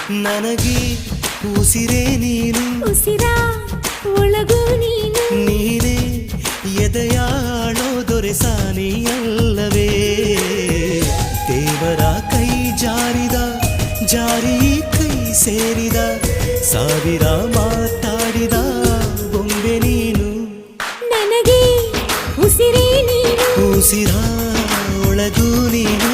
ನನಗೆ ಉಸಿರೇ ನೀನು, ಉಸಿರ ಒಳಗೂ ನೀನು, ನೀನೇ ಎದೆಯಾಳೋ ದೊರೆಸಾನಿಯಲ್ಲವೇ. ದೇವರ ಕೈ ಜಾರಿದ ಜಾರಿ ಕೈ ಸೇರಿದ ಸಾವಿರ ಮಾತಾಡಿದ ಬೊಂಬೆ ನೀನು. ನನಗೆ ಉಸಿರೇ ನೀನು, ಉಸಿರ ಒಳಗೂ ನೀನು.